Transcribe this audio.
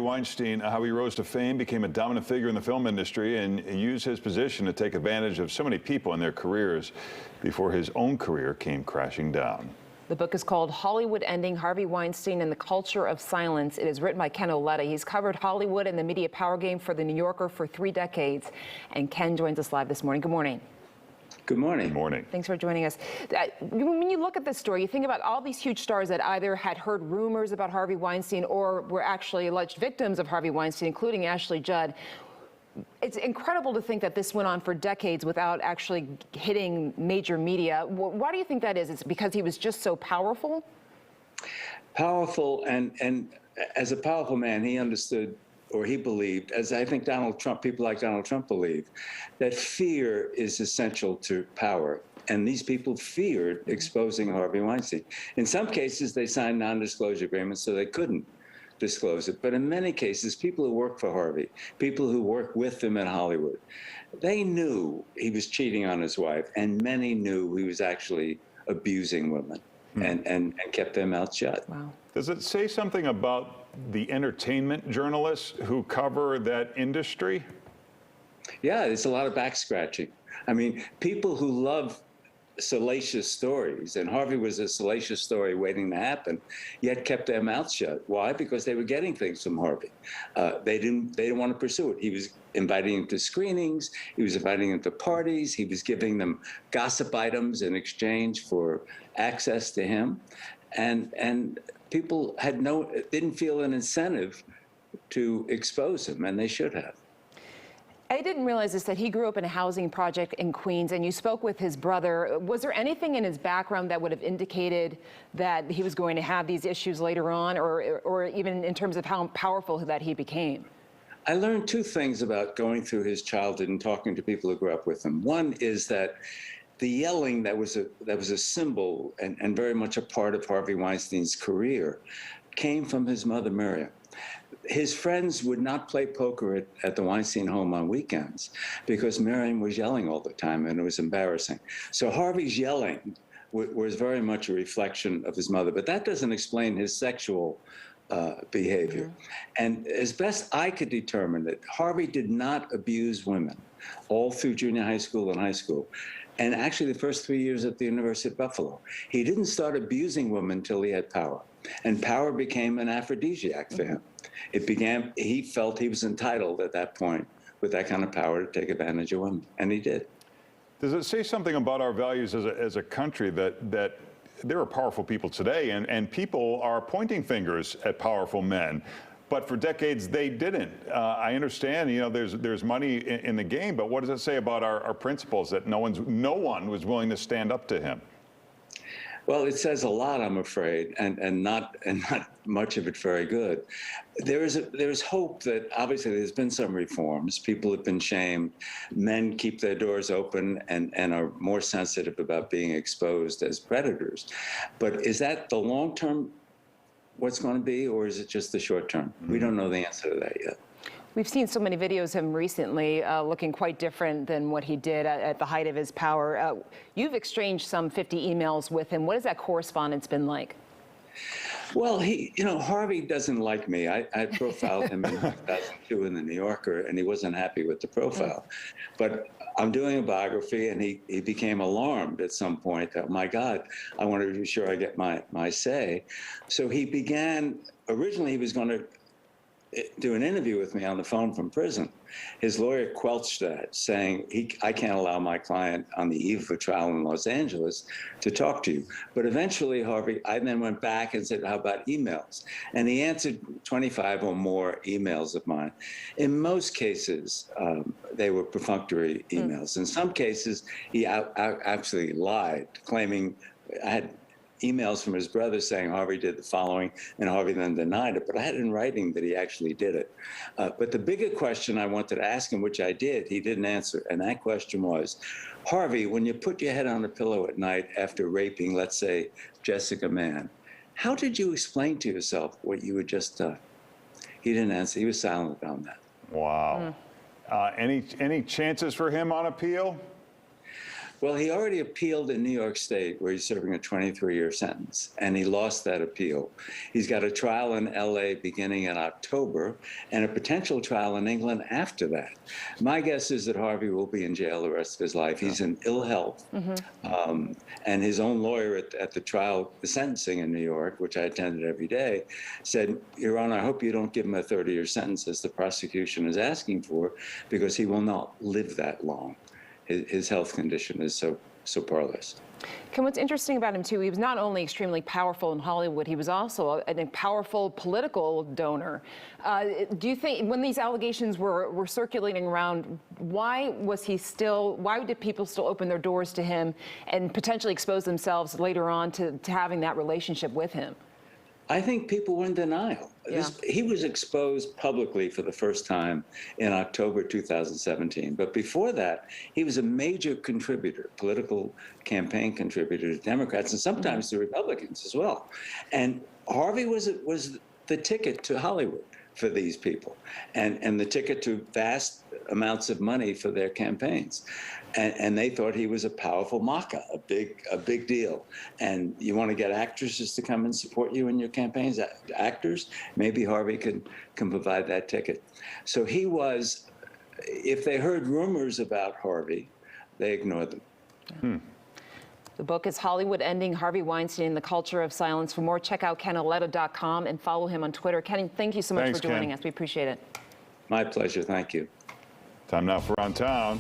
Weinstein, how he rose to fame, became a dominant figure in the film industry, and used his position to take advantage of so many people in their careers before his own career came crashing down. The book is called Hollywood Ending: Harvey Weinstein and the Culture of Silence. It is written by Ken Auletta. He's covered Hollywood and the media power game for The New Yorker for 3 decades. And Ken joins us live this morning. Good morning. Good morning. Good morning. Thanks for joining us. When you look at this story, you think about all these huge stars that either had heard rumors about Harvey Weinstein or were actually alleged victims of Harvey Weinstein, including Ashley Judd. It's incredible to think that this went on for decades without actually hitting major media. Why do you think that is? It's because he was just so powerful? Powerful, and as a powerful man, he understood, or he believed, as I think Donald Trump, people like Donald Trump believe, that fear is essential to power. And these people feared exposing Harvey Weinstein. In some cases, they signed non-disclosure agreements so they couldn't disclose it. But in many cases, people who work for Harvey, people who work with him in Hollywood, they knew he was cheating on his wife, and many knew he was actually abusing women and kept their mouth shut. Wow. Does it say something about the entertainment journalists who cover that industry? Yeah, there's a lot of back scratching. I mean, people who love salacious stories, and Harvey was a salacious story waiting to happen, yet kept their mouths shut. Why? Because they were getting things from Harvey. They didn't want to pursue it. He was inviting them to screenings. He was inviting them to parties. He was giving them gossip items in exchange for access to him. And people didn't feel an incentive to expose him, and they should have. I didn't realize this, that he grew up in a housing project in Queens, and you spoke with his brother. Was there anything in his background that would have indicated that he was going to have these issues later on, or even in terms of how powerful that he became? I learned 2 things about going through his childhood and talking to people who grew up with him. One is that the yelling that was a symbol and very much a part of Harvey Weinstein's career came from his mother, Miriam. His friends would not play poker at the Weinstein home on weekends because Miriam was yelling all the time, and it was embarrassing. So Harvey's yelling was very much a reflection of his mother, but that doesn't explain his sexual behavior. And as best I could determine it, Harvey did not abuse women all through junior high school and high school. And actually the first 3 years at the University of Buffalo. He didn't start abusing women until he had power. And power became an aphrodisiac for him. He felt he was entitled at that point with that kind of power to take advantage of women, and he did. Does it say something about our values as a country that there are powerful people today, and people are pointing fingers at powerful men? But for decades, they didn't. I understand, there's money in the game, but what does it say about our principles that no one was willing to stand up to him? Well, it says a lot, I'm afraid, and not much of it very good. There's hope that obviously there's been some reforms. People have been shamed. Men keep their doors open and are more sensitive about being exposed as predators. But is that the long term what's going to be, or is it just the short term? We don't know the answer to that yet. We've seen so many videos of him recently looking quite different than what he did at the height of his power. You've exchanged some 50 emails with him. What has that correspondence been like? Well, Harvey doesn't like me. I profiled him in 2002 in The New Yorker, and he wasn't happy with the profile. But I'm doing a biography, and he became alarmed at some point. Oh, my God, I want to be sure I get my say. So he began, originally he was going to do an interview with me on the phone from prison. His lawyer quelched that, saying, I can't allow my client on the eve of a trial in Los Angeles to talk to you. But eventually, Harvey, I then went back and said, how about emails? And he answered 25 or more emails of mine. In most cases, they were perfunctory emails. In some cases, he actually lied, claiming I had emails from his brother saying Harvey did the following, and Harvey then denied it. But I had in writing that he actually did it. But the bigger question I wanted to ask him, which I did, he didn't answer. And that question was, Harvey, when you put your head on a pillow at night after raping, let's say, Jessica Mann, how did you explain to yourself what you had just done? He didn't answer. He was silent on that. Wow. Any chances for him on appeal? Well, he already appealed in New York State, where he's serving a 23-year sentence, and he lost that appeal. He's got a trial in LA beginning in October, and a potential trial in England after that. My guess is that Harvey will be in jail the rest of his life. He's in ill health, and his own lawyer at the trial, the sentencing in New York, which I attended every day, said, Your Honor, I hope you don't give him a 30-year sentence as the prosecution is asking for, because he will not live that long. His health condition is so perilous. Ken, what's interesting about him, too, he was not only extremely powerful in Hollywood, he was also a powerful political donor. Do you think, when these allegations were circulating around, why did people still open their doors to him and potentially expose themselves later on to having that relationship with him? I think people were in denial. Yeah. He was exposed publicly for the first time in October 2017. But before that, he was a major contributor, political campaign contributor to Democrats and sometimes to Republicans as well. And Harvey was the ticket to Hollywood for these people, and the ticket to vast amounts of money for their campaigns. And they thought he was a powerful maca, a big deal. And you want to get actresses to come and support you in your campaigns, actors, maybe Harvey can provide that ticket. So he was, if they heard rumors about Harvey, they ignored them. The book is Hollywood Ending Harvey Weinstein, The Culture of Silence. For more, check out KenAuletta.com and follow him on Twitter. Ken, thank you so much Thanks, for joining Ken. us. We appreciate it. My pleasure. Thank you. Time now for On Town.